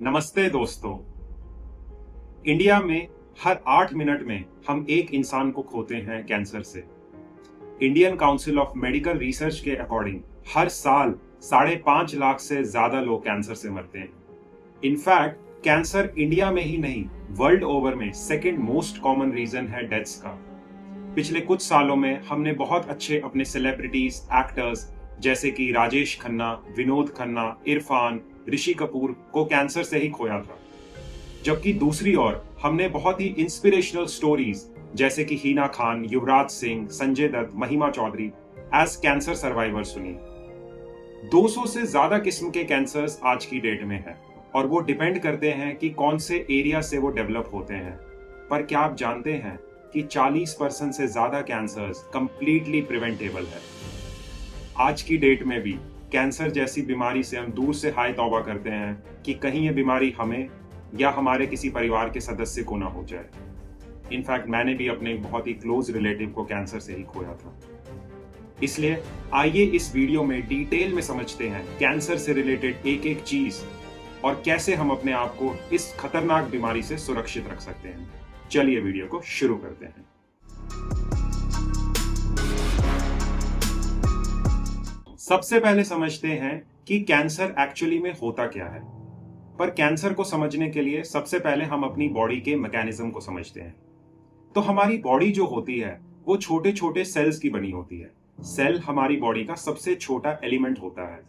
नमस्ते दोस्तों। इंडिया में हर 8 मिनट में हम एक इंसान को खोते हैं कैंसर से। Indian council of medical research के अकॉर्डिंग हर साल 5.5 लाख से ज्यादा लोग कैंसर से मरते हैं। इनफैक्ट कैंसर इंडिया में ही नहीं, वर्ल्ड ओवर में सेकंड मोस्ट कॉमन रीजन है डेथ्स का। पिछले कुछ सालों में हमने बहुत अच्छे अपने सेलिब्रिटीज, एक्टर्स जैसे कि राजेश खन्ना, विनोद खन्ना, इरफान, ऋषि कपूर को कैंसर से ही खोया था। जबकि दूसरी ओर हमने बहुत ही इंस्पिरेशनल स्टोरीज जैसे कि हिना खान, युवराज सिंह, संजय दत्त, महिमा चौधरी एज कैंसर सर्वाइवर सुनी। 200 से ज्यादा किस्म के कैंसर्स आज की डेट में है और वो डिपेंड करते हैं कि कौन से एरिया से वो डेवलप होते हैं। पर क्या आप जानते हैं कि 40% से ज्यादा कैंसर्स कंप्लीटली प्रिवेंटेबल है। आज की डेट में भी कैंसर जैसी बीमारी से हम दूर से हाय तौबा करते हैं कि कहीं ये बीमारी हमें या हमारे किसी परिवार के सदस्य को ना हो जाए। इनफैक्ट मैंने भी अपने बहुत ही क्लोज रिलेटिव को कैंसर से ही खोया था। इसलिए आइए इस वीडियो में डिटेल में समझते हैं कैंसर से रिलेटेड एक एक चीज और कैसे हम अपने आप को इस खतरनाक बीमारी से सुरक्षित रख सकते हैं। चलिए वीडियो को शुरू करते हैं। सबसे पहले समझते हैं कि कैंसर एक्चुअली में होता क्या है। पर कैंसर को समझने के लिए सबसे पहले हम अपनी बॉडी के मैकेनिज्म को समझते हैं। तो हमारी बॉडी जो होती है वो छोटे छोटे सेल्स की बनी होती है। सेल हमारी बॉडी का सबसे छोटा एलिमेंट होता है।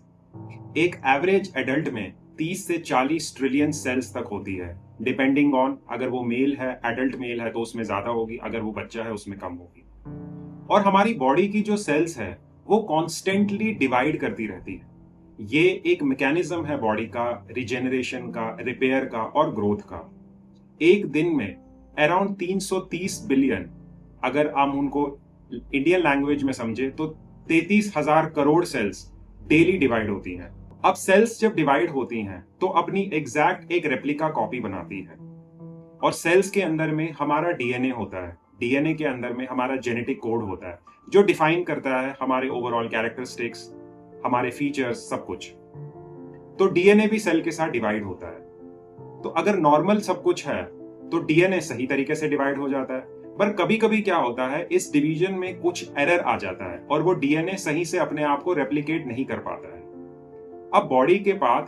एक एवरेज एडल्ट में 30 से 40 ट्रिलियन सेल्स तक होती है, डिपेंडिंग ऑन अगर वो मेल है, एडल्ट मेल है तो उसमें ज्यादा होगी, अगर वो बच्चा है उसमें कम होगी। और हमारी बॉडी की जो सेल्स है वो कॉन्स्टेंटली डिवाइड करती रहती है। ये एक मैकेनिज्म है बॉडी का, रिजेनरेशन का, रिपेयर का और ग्रोथ का। एक दिन में अराउंड 330 बिलियन, अगर आप उनको इंडियन लैंग्वेज में समझे तो 33,000 करोड़ सेल्स डेली डिवाइड होती हैं। अब सेल्स जब डिवाइड होती हैं तो अपनी एग्जैक्ट एक रेप्लिका कॉपी बनाती है। और सेल्स के अंदर में हमारा डीएनए होता है। डीएनए के अंदर में हमारा जेनेटिक कोड होता है जो डिफाइन करता है हमारे ओवरऑल कैरेक्टरिस्टिक्स, हमारे फीचर्स, सब कुछ। तो डीएनए भी सेल के साथ डिवाइड होता है। तो अगर नॉर्मल सब कुछ है तो डीएनए सही तरीके से डिवाइड हो जाता है। पर कभी कभी क्या होता है, इस डिवीजन में कुछ एरर आ जाता है और वो डीएनए सही से अपने आप को रेप्लिकेट नहीं कर पाता है। अब बॉडी के पास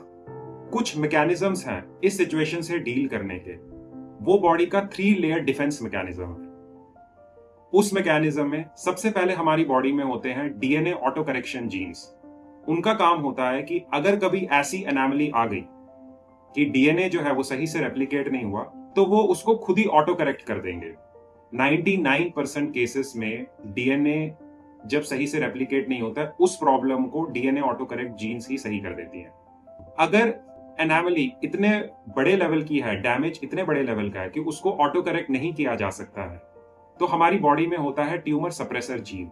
कुछ मैकेनिज्म्स हैं इस सिचुएशन से डील करने के। वो बॉडी का 3 लेयर डिफेंस मैकेनिज्म है। उस मैकेनिज्म में सबसे पहले हमारी बॉडी में होते हैं डीएनए ऑटो करेक्शन जीन्स। उनका काम होता है कि अगर कभी ऐसी एनोमली आ गई कि डीएनए जो है वो सही से रेप्लिकेट नहीं हुआ तो वो उसको खुद ही ऑटो करेक्ट कर देंगे। 99% केसेस में डीएनए जब सही से रेप्लिकेट नहीं होता है, उस प्रॉब्लम को डीएनए ऑटो करेक्ट जीन्स ही सही कर देती हैं। अगर एनोमली इतने बड़े लेवल की है, डैमेज इतने बड़े लेवल का है कि उसको ऑटो करेक्ट नहीं किया जा सकता है, तो हमारी बॉडी में होता है ट्यूमर सप्रेसर जीन,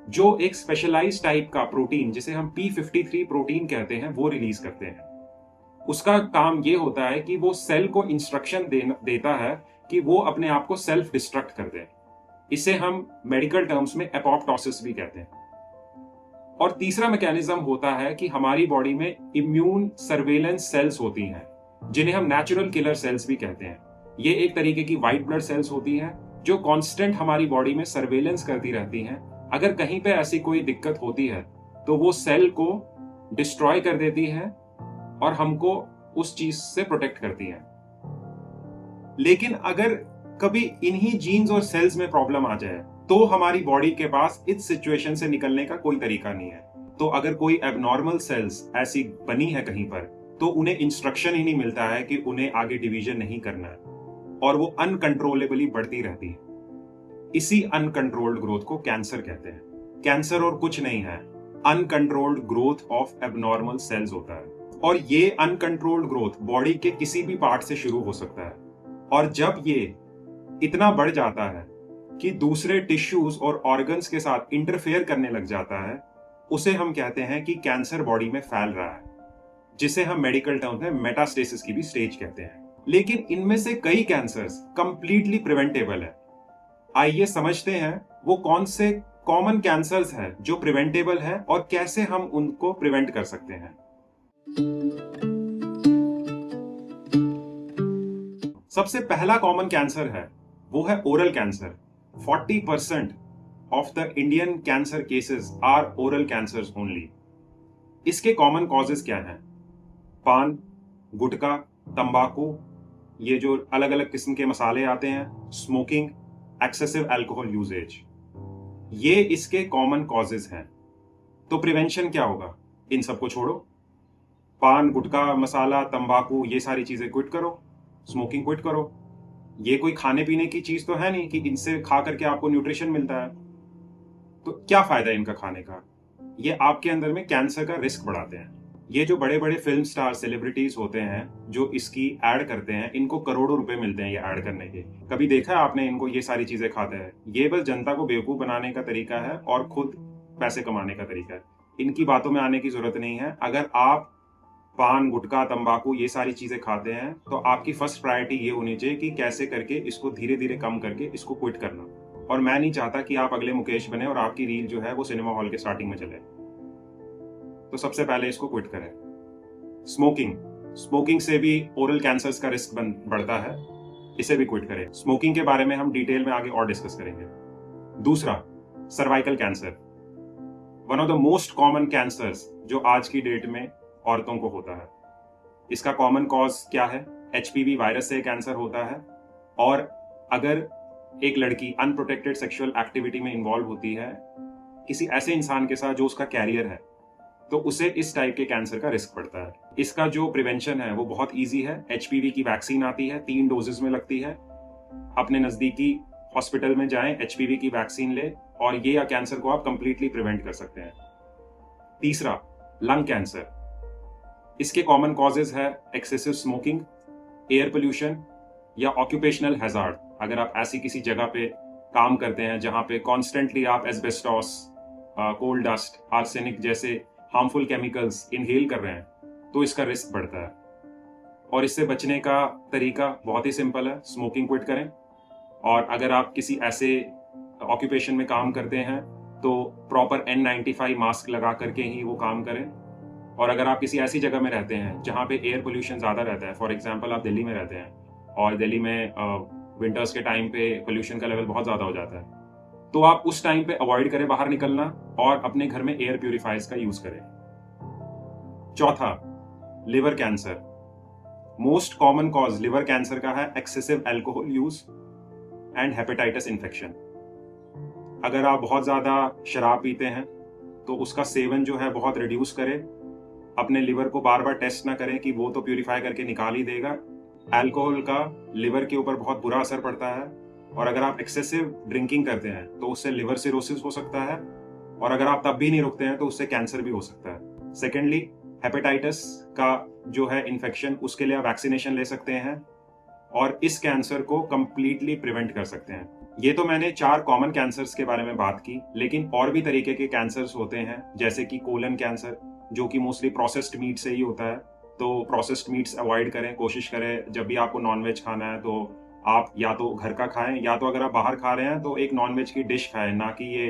जो एक स्पेशलाइज्ड टाइप का प्रोटीन जिसे हम P53 प्रोटीन कहते हैं वो रिलीज करते हैं। उसका काम ये होता है कि वो सेल को इंस्ट्रक्शन देता है कि वो अपने आप को सेल्फ डिस्ट्रक्ट कर दे। इसे हम मेडिकल टर्म्स में एपोप्टोसिस भी कहते हैं। और तीसरा मैकेनिज्म होता है कि हमारी बॉडी में इम्यून सर्वेलेंस सेल्स होती हैं जिन्हें हम नेचुरल किलर सेल्स भी कहते हैं। ये एक तरीके की व्हाइट ब्लड सेल्स होती हैं जो कांस्टेंट हमारी बॉडी में सर्वेलेंस करती रहती हैं। अगर कहीं पे ऐसी कोई दिक्कत होती है तो वो सेल को डिस्ट्रॉय कर देती है और हमको उस चीज से प्रोटेक्ट करती हैं। लेकिन अगर कभी इन्हीं जीन्स और सेल्स में प्रॉब्लम आ जाए तो हमारी बॉडी के पास इस सिचुएशन से निकलने का कोई तरीका नहीं है। तो अगर कोई एबनॉर्मल सेल्स ऐसी बनी है कहीं पर तो उन्हें इंस्ट्रक्शन ही नहीं मिलता है कि उन्हें आगे डिवीजन नहीं करना है और वो अनकंट्रोलेबली बढ़ती रहती है। इसी अनकंट्रोल्ड ग्रोथ को कैंसर कहते हैं। कैंसर और कुछ नहीं है, uncontrolled growth of abnormal cells होता है। और ये अनकंट्रोल्ड ग्रोथ बॉडी के किसी भी पार्ट से शुरू हो सकता है और जब ये इतना बढ़ जाता है कि दूसरे टिश्यूज और ऑर्गन्स के साथ इंटरफेयर करने लग जाता है, उसे हम कहते हैं कि कैंसर बॉडी में फैल रहा है, जिसे हम मेडिकल टर्म्स में मेटास्टेसिस की भी स्टेज कहते हैं। लेकिन इनमें से कई कैंसर्स कंप्लीटली प्रिवेंटेबल है। आइए समझते हैं वो कौन से कॉमन कैंसर्स हैं जो प्रिवेंटेबल है और कैसे हम उनको प्रिवेंट कर सकते हैं। सबसे पहला कॉमन कैंसर है वो है oral cancer. 40% of the Indian cancer cases are oral cancers only. इसके कॉमन कॉजेज क्या हैं? पान, गुटखा, तंबाकू, ये जो अलग अलग किस्म के मसाले आते हैं, स्मोकिंग, एक्सेसिव अल्कोहल यूजेज, ये इसके कॉमन कॉजेज हैं। तो प्रिवेंशन क्या होगा? इन सबको छोड़ो, पान, गुटखा, मसाला, तंबाकू, ये सारी चीजें क्विट करो, स्मोकिंग क्विट करो। ये कोई खाने पीने की चीज तो है नहीं कि इनसे खा करके आपको न्यूट्रिशन मिलता है। तो क्या फायदा है इनका खाने का? ये आपके अंदर में कैंसर का रिस्क बढ़ाते हैं। ये जो बड़े बड़े फिल्म स्टार, सेलिब्रिटीज होते हैं जो इसकी एड करते हैं, इनको करोड़ों रुपए मिलते हैं ये ऐड करने के। कभी देखा है आपने इनको ये सारी चीजें खाते हैं? ये बस जनता को बेवकूफ बनाने का तरीका है और खुद पैसे कमाने का तरीका है। इनकी बातों में आने की जरूरत नहीं है। अगर आप पान, गुटखा, तंबाकू, ये सारी चीजें खाते हैं तो आपकी फर्स्ट प्रायोरिटी ये होनी चाहिए कि कैसे करके इसको धीरे धीरे कम करके इसको क्विट करना। और मैं नहीं चाहता कि आप अगले मुकेश बने और आपकी रील जो है वो सिनेमा हॉल के स्टार्टिंग में चले। तो सबसे पहले इसको क्विट करें। स्मोकिंग से भी ओरल कैंसर्स का रिस्क बढ़ता है, इसे भी क्विट करें। स्मोकिंग के बारे में हम डिटेल में आगे और डिस्कस करेंगे। दूसरा, cervical cancer, one of the most common cancers जो आज की डेट में औरतों को होता है। इसका कॉमन कॉज क्या है? एचपीवी वायरस से कैंसर होता है। और अगर एक लड़की अनप्रोटेक्टेड सेक्सुअल एक्टिविटी में इन्वॉल्व होती है किसी ऐसे इंसान के साथ जो उसका कैरियर है, तो उसे इस टाइप के कैंसर का रिस्क बढ़ता है। इसका जो प्रिवेंशन है वो बहुत इजी है। एचपीवी की वैक्सीन आती है, 3 डोजेस में लगती है। अपने नजदीकी हॉस्पिटल में जाएं, एचपीवी की वैक्सीन ले और ये या कैंसर को आप कंप्लीटली प्रिवेंट कर सकते हैं। तीसरा, लंग कैंसर। इसके कॉमन कॉजेज है एक्सेसिव स्मोकिंग, एयर पोल्यूशन या ऑक्यूपेशनल हैजार्ड। अगर आप ऐसी किसी जगह पे काम करते हैं जहां पे कॉन्स्टेंटली आप एस्बेस्टॉस, कोल डस्ट, आर्सेनिक जैसे हार्मफुल केमिकल्स इनहेल कर रहे हैं, तो इसका रिस्क बढ़ता है। और इससे बचने का तरीका बहुत ही सिंपल है, स्मोकिंग क्विट करें। और अगर आप किसी ऐसे ऑक्यूपेशन में काम करते हैं तो प्रॉपर N95 मास्क लगा करके ही वो काम करें। और अगर आप किसी ऐसी जगह में रहते हैं जहां पे एयर पोल्यूशन ज्यादा रहता है, फॉर एग्जांपल आप दिल्ली में रहते हैं और दिल्ली में विंटर्स के टाइम पे पोल्यूशन का लेवल बहुत ज्यादा हो जाता है, तो आप उस टाइम पे अवॉइड करें बाहर निकलना और अपने घर में एयर प्यूरिफायर्स का यूज करें। चौथा, liver cancer. Most common cause liver cancer का है excessive alcohol use and hepatitis infection. अगर आप बहुत ज्यादा शराब पीते हैं तो उसका सेवन जो है बहुत रिड्यूस करें। अपने लिवर को बार बार टेस्ट ना करें कि वो तो प्यूरिफाई करके निकाल ही देगा। अल्कोहल का लिवर के ऊपर बहुत बुरा असर पड़ता है। और अगर आप एक्सेसिव ड्रिंकिंग करते हैं तो उससे लिवर सिरोसिस हो सकता है। और अगर आप तब भी नहीं रुकते हैं तो उससे कैंसर भी हो सकता है। सेकेंडली, हेपेटाइटिस का जो है इन्फेक्शन, उसके लिए आप वैक्सीनेशन ले सकते हैं और इस कैंसर को कंप्लीटली प्रिवेंट कर सकते हैं। ये तो मैंने 4 कॉमन कैंसर्स के बारे में बात की, लेकिन और भी तरीके के कैंसर्स होते हैं, जैसे कि कोलन कैंसर, जो कि मोस्टली प्रोसेस्ड मीट से ही होता है। तो प्रोसेस्ड मीट्स अवॉइड करें, कोशिश करें जब भी आपको नॉनवेज खाना है तो आप या तो घर का खाएं, या तो अगर आप बाहर खा रहे हैं तो एक नॉनवेज की डिश खाएं, ना कि ये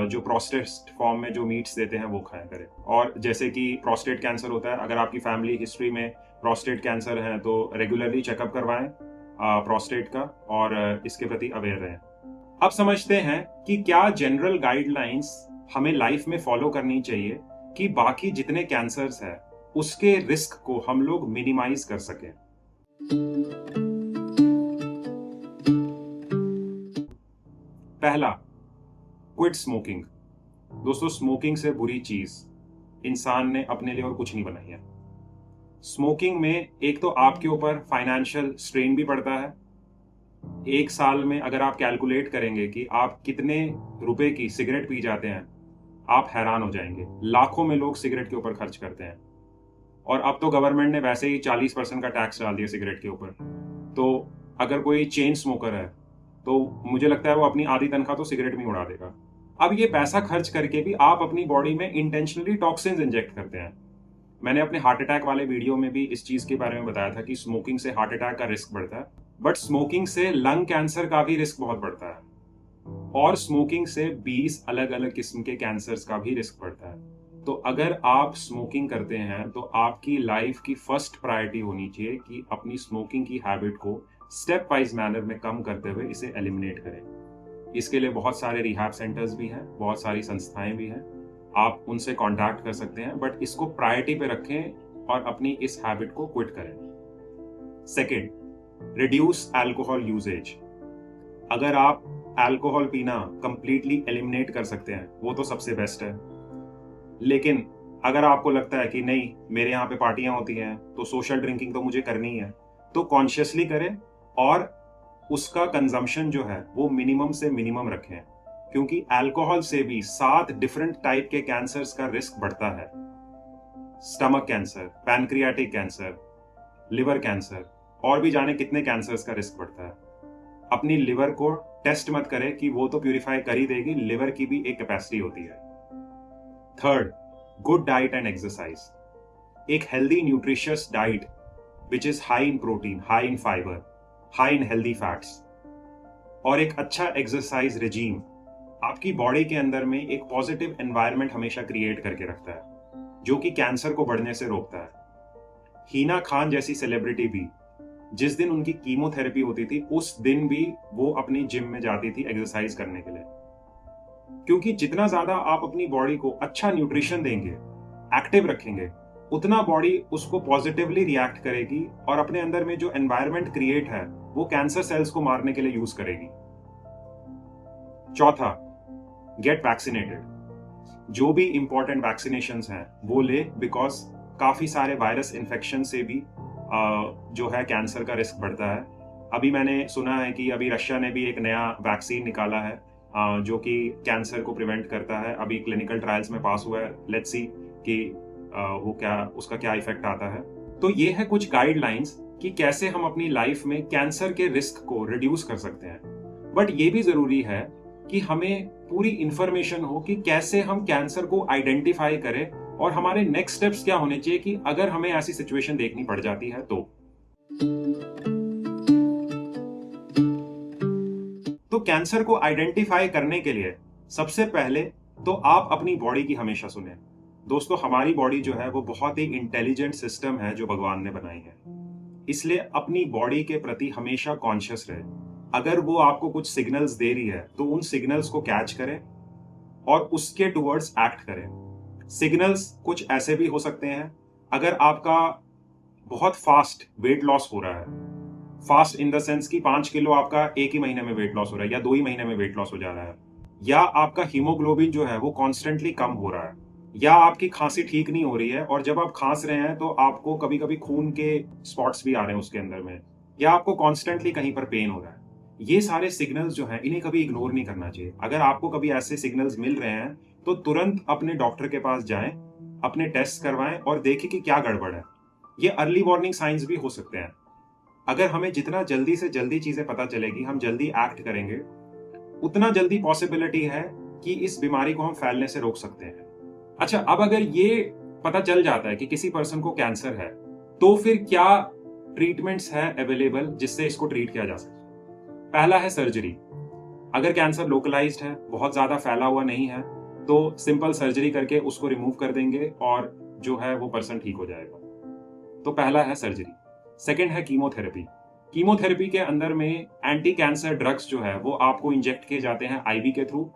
जो प्रोसेस्ड फॉर्म में जो मीट्स देते हैं वो खाया करें। और जैसे कि प्रोस्टेट कैंसर होता है, अगर आपकी फैमिली हिस्ट्री में प्रोस्टेट कैंसर है तो रेगुलरली चेकअप करवाएं प्रोस्टेट का और इसके प्रति अवेयर रहें। अब समझते हैं कि क्या जनरल गाइडलाइंस हमें लाइफ में फॉलो करनी चाहिए कि बाकी जितने कैंसर्स हैं उसके रिस्क को हम लोग मिनिमाइज कर सकें। पहला, क्विट स्मोकिंग। दोस्तों, स्मोकिंग से बुरी चीज इंसान ने अपने लिए और कुछ नहीं बनाई है। स्मोकिंग में एक तो आपके ऊपर फाइनेंशियल स्ट्रेन भी पड़ता है। एक साल में अगर आप कैलकुलेट करेंगे कि आप कितने रुपए की सिगरेट पी जाते हैं, आप हैरान हो जाएंगे। लाखों में लोग सिगरेट के ऊपर खर्च करते हैं। और अब तो गवर्नमेंट ने वैसे ही 40% का टैक्स डाल दिया सिगरेट के ऊपर। तो अगर कोई चेन स्मोकर है तो मुझे लगता है वो अपनी आधी तनख्वाह तो सिगरेट में उड़ा देगा। अब ये पैसा खर्च करके भी आप अपनी बॉडी में इंटेंशनली टॉक्सिन्स इंजेक्ट करते हैं। मैंने अपने हार्ट अटैक वाले वीडियो में भी इस चीज के बारे में बताया था कि स्मोकिंग से हार्ट अटैक का रिस्क बढ़ता है, बट स्मोकिंग से लंग कैंसर का भी रिस्क बहुत बढ़ता है। और स्मोकिंग से 20 अलग अलग किस्म के कैंसर्स का भी रिस्क बढ़ता है। तो अगर आप स्मोकिंग करते हैं तो आपकी लाइफ की फर्स्ट प्रायोरिटी होनी चाहिए कि अपनी स्मोकिंग की हैबिट को स्टेप वाइज मैनर में कम करते हुए इसे एलिमिनेट करें। इसके लिए बहुत सारे रिहैब सेंटर्स भी हैं, बहुत सारी संस्थाएं भी हैं, आप उनसे कांटेक्ट कर सकते हैं, बट इसको प्रायोरिटी पे रखें और अपनी इस हैबिट को क्विट करें। Second, reduce alcohol usage. अगर आप अल्कोहल पीना कंप्लीटली एलिमिनेट कर सकते हैं वो तो सबसे बेस्ट है, लेकिन अगर आपको लगता है कि नहीं मेरे यहाँ पे पार्टियां होती हैं तो सोशल ड्रिंकिंग तो मुझे करनी है, तो कॉन्शियसली करें और उसका कंजम्पशन जो है वो मिनिमम से मिनिमम रखें, क्योंकि अल्कोहल से भी 7 डिफरेंट टाइप के कैंसर्स का रिस्क बढ़ता है। Stomach cancer, pancreatic cancer, liver cancer और भी जाने कितने कैंसर्स का रिस्क बढ़ता है। अपनी लिवर को टेस्ट मत करें कि वो तो प्यूरिफाई कर ही देगी, लिवर की भी एक कैपेसिटी होती है। Third, good diet and exercise. एक healthy nutritious diet which is high in protein, high in fibre, high in healthy fats और एक अच्छा एक्सरसाइज रेजीम आपकी बॉडी के अंदर में एक पॉजिटिव एनवायरनमेंट हमेशा क्रिएट करके रखता है, जो कि कैंसर को बढ़ने से रोकता है। हीना खान जैसी सेलिब्रिटी भी जिस दिन उनकी कीमोथेरेपी होती थी उस दिन भी वो अपनी जिम में जाती थी एक्सरसाइज करने के लिए, क्योंकि जितना ज्यादा आप अपनी बॉडी को अच्छा न्यूट्रिशन देंगे, एक्टिव रखेंगे, उतना बॉडी उसको पॉजिटिवली रिएक्ट करेगी और अपने अंदर में जो एनवायरनमेंट क्रिएट है वो कैंसर सेल्स को मारने के लिए यूज करेगी। चौथा, गेट वैक्सीनेटेड। जो भी इंपॉर्टेंट वैक्सीनेशंस हैं वो ले, बिकॉज काफी सारे वायरस इन्फेक्शन से भी जो है कैंसर का रिस्क बढ़ता है। अभी मैंने सुना है कि अभी रशिया ने भी एक नया वैक्सीन निकाला है जो कि कैंसर को प्रिवेंट करता है। अभी क्लिनिकल ट्रायल्स में पास हुआ है, लेट्स सी कि वो उसका क्या इफेक्ट आता है। तो ये है कुछ गाइडलाइंस कि कैसे हम अपनी लाइफ में कैंसर के रिस्क को रिड्यूस कर सकते हैं। बट ये भी जरूरी है कि हमें पूरी इंफॉर्मेशन हो कि कैसे हम कैंसर को आइडेंटिफाई करें और हमारे नेक्स्ट स्टेप्स क्या होने चाहिए कि अगर हमें ऐसी सिचुएशन देखनी पड़ जाती है तो कैंसर को आइडेंटिफाई करने के लिए सबसे पहले तो आप अपनी बॉडी की हमेशा सुने। दोस्तों, हमारी बॉडी जो है वो बहुत ही इंटेलिजेंट सिस्टम है जो भगवान ने बनाई है, इसलिए अपनी बॉडी के प्रति हमेशा कॉन्शियस रहे। अगर वो आपको कुछ सिग्नल्स दे रही है तो उन सिग्नल्स को कैच करें और उसके टुवर्ड्स एक्ट करें। सिग्नल्स कुछ ऐसे भी हो सकते हैं, अगर आपका बहुत फास्ट वेट लॉस हो रहा है, फास्ट इन द सेंस कि 5 किलो आपका एक ही महीने में वेट लॉस हो रहा है या 2 ही महीने में वेट लॉस हो जा रहा है, या आपका हीमोग्लोबिन जो है वो कॉन्स्टेंटली कम हो रहा है, या आपकी खांसी ठीक नहीं हो रही है और जब आप खांस रहे हैं तो आपको कभी कभी खून के स्पॉट्स भी आ रहे हैं उसके अंदर में, या आपको कॉन्स्टेंटली कहीं पर पेन हो रहा है। ये सारे सिग्नल्स जो हैं इन्हें कभी इग्नोर नहीं करना चाहिए। अगर आपको कभी ऐसे सिग्नल्स मिल रहे हैं तो तुरंत अपने डॉक्टर के पास जाएं, अपने टेस्ट करवाएं और देखें कि क्या गड़बड़ है। ये अर्ली वार्निंग साइंस भी हो सकते हैं। अगर हमें जितना जल्दी से जल्दी चीजें पता चलेगी, हम जल्दी एक्ट करेंगे, उतना जल्दी पॉसिबिलिटी है कि इस बीमारी को हम फैलने से रोक सकते हैं। अच्छा, अब अगर ये पता चल जाता है कि किसी पर्सन को कैंसर है तो फिर क्या ट्रीटमेंट्स है अवेलेबल जिससे इसको ट्रीट किया जा सके। पहला है सर्जरी। अगर कैंसर लोकलाइज्ड है, बहुत ज्यादा फैला हुआ नहीं है, तो सिंपल सर्जरी करके उसको रिमूव कर देंगे और जो है वो पर्सन ठीक हो जाएगा। तो पहला है सर्जरी। सेकेंड है कीमोथेरेपी। कीमोथेरेपी के अंदर में एंटी कैंसर ड्रग्स जो है वो आपको इंजेक्ट किए जाते हैं आईवी के थ्रू,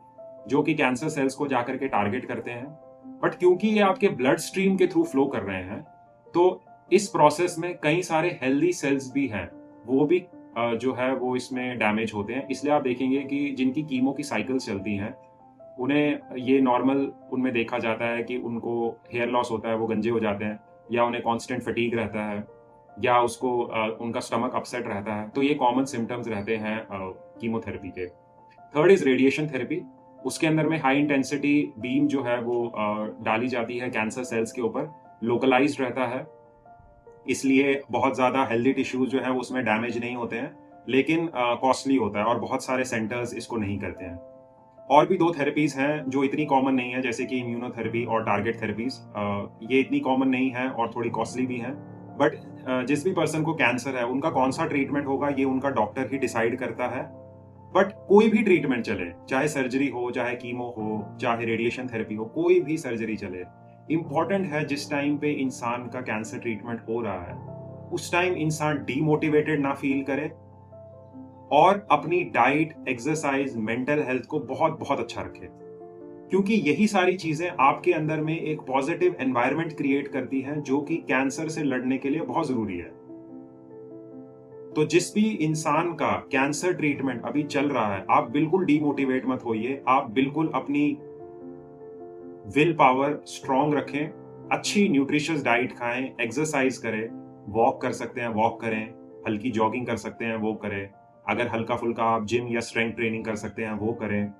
जो कि कैंसर सेल्स को जाकर के टारगेट करते हैं। बट क्योंकि ये आपके ब्लड स्ट्रीम के थ्रू फ्लो कर रहे हैं तो इस प्रोसेस में कई सारे हेल्दी सेल्स भी हैं, वो भी जो है वो इसमें डैमेज होते हैं। इसलिए आप देखेंगे कि जिनकी कीमो की साइकिल्स चलती हैं उन्हें ये नॉर्मल उनमें देखा जाता है कि उनको हेयर लॉस होता है, वो गंजे हो जाते हैं, या उन्हें कांस्टेंट फटीग रहता है, या उसको उनका स्टमक अपसेट रहता है। तो ये कॉमन सिम्टम्स रहते हैं कीमोथेरेपी के। Third is radiation therapy. उसके अंदर में हाई इंटेंसिटी बीम जो है वो डाली जाती है कैंसर सेल्स के ऊपर, लोकलाइज्ड रहता है, इसलिए बहुत ज्यादा हेल्दी टिश्यूज जो है उसमें डैमेज नहीं होते हैं, लेकिन कॉस्टली होता है और बहुत सारे सेंटर्स इसको नहीं करते हैं। और भी 2 थेरेपीज हैं जो इतनी कॉमन नहीं है, जैसे कि इम्यूनोथेरेपी और टारगेट थेरेपीज। ये इतनी कॉमन नहीं है और थोड़ी कॉस्टली भी हैं। बट जिस भी पर्सन को कैंसर है उनका कौन सा ट्रीटमेंट होगा ये उनका डॉक्टर ही डिसाइड करता है। बट कोई भी ट्रीटमेंट चले, चाहे सर्जरी हो, चाहे कीमो हो, चाहे रेडिएशन थेरेपी हो, कोई भी सर्जरी चले, इंपॉर्टेंट है जिस टाइम पे इंसान का कैंसर ट्रीटमेंट हो रहा है उस टाइम इंसान डीमोटिवेटेड ना फील करे, और अपनी डाइट, एक्सरसाइज, मेंटल हेल्थ को बहुत बहुत अच्छा रखें, क्योंकि यही सारी चीजें आपके अंदर में एक पॉजिटिव एनवायरनमेंट क्रिएट करती हैं जो कि कैंसर से लड़ने के लिए बहुत जरूरी है। तो जिस भी इंसान का कैंसर ट्रीटमेंट अभी चल रहा है, आप बिल्कुल डीमोटिवेट मत होइए। आप बिल्कुल अपनी विल पावर स्ट्रांग रखें, अच्छी न्यूट्रिशियस डाइट खाएं, एक्सरसाइज करें, वॉक कर सकते हैं वॉक करें, हल्की जॉगिंग कर सकते हैं वो करें, अगर हल्का फुल्का आप जिम या स्ट्रेंथ ट्रेनिंग कर सकते हैं वो करें,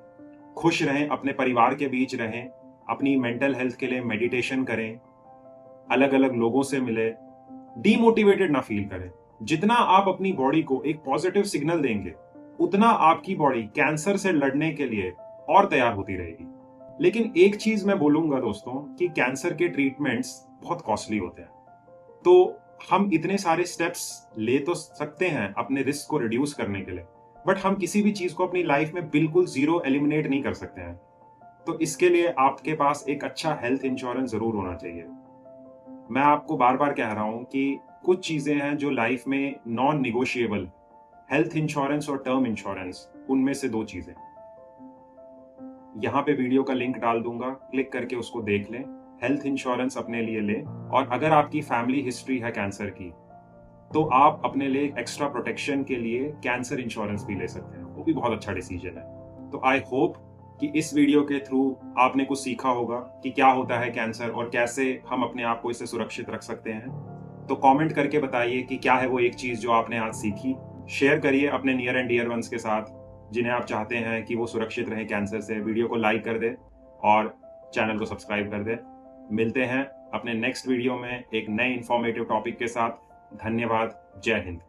खुश रहें, अपने परिवार के बीच रहें, अपनी मेंटल हेल्थ के लिए मेडिटेशन करें, अलग अलग लोगों से मिले, डीमोटिवेटेड ना फील करें। जितना आप अपनी बॉडी को एक पॉजिटिव सिग्नल देंगे, उतना आपकी बॉडी कैंसर से लड़ने के लिए और तैयार होती रहेगी। लेकिन एक चीज मैं बोलूंगा दोस्तों कि कैंसर के ट्रीटमेंट्स बहुत कॉस्टली होते हैं। तो हम इतने सारे स्टेप्स ले तो सकते हैं अपने रिस्क को रिड्यूस करने के लिए, बट हम किसी भी चीज को अपनी लाइफ में बिल्कुल जीरो एलिमिनेट नहीं कर सकते हैं। तो इसके लिए आपके पास एक अच्छा हेल्थ इंश्योरेंस जरूर होना चाहिए। मैं आपको बार बार कह रहा हूं कि कुछ चीजें हैं जो लाइफ में नॉन निगोशिएबल, हेल्थ इंश्योरेंस और टर्म इंश्योरेंस, उनमें से 2 चीजें। यहां पे वीडियो का लिंक डाल दूंगा, क्लिक करके उसको देख लें, हेल्थ इंश्योरेंस अपने लिए लें। और अगर आपकी फैमिली हिस्ट्री है कैंसर की, तो आप अपने लिए एक्स्ट्रा प्रोटेक्शन के लिए कैंसर इंश्योरेंस भी ले सकते हैं, वो भी बहुत अच्छा डिसीजन है। तो आई होप कि इस वीडियो के थ्रू आपने कुछ सीखा होगा कि क्या होता है कैंसर और कैसे हम अपने आप को इससे सुरक्षित रख सकते हैं। तो कमेंट करके बताइए कि क्या है वो एक चीज जो आपने आज सीखी। शेयर करिए अपने नियर एंड डियर वंस के साथ, जिन्हें आप चाहते हैं कि वो सुरक्षित रहें कैंसर से। वीडियो को लाइक कर दे और चैनल को सब्सक्राइब कर दे। मिलते हैं अपने नेक्स्ट वीडियो में एक नए इंफॉर्मेटिव टॉपिक के साथ। धन्यवाद। जय हिंद।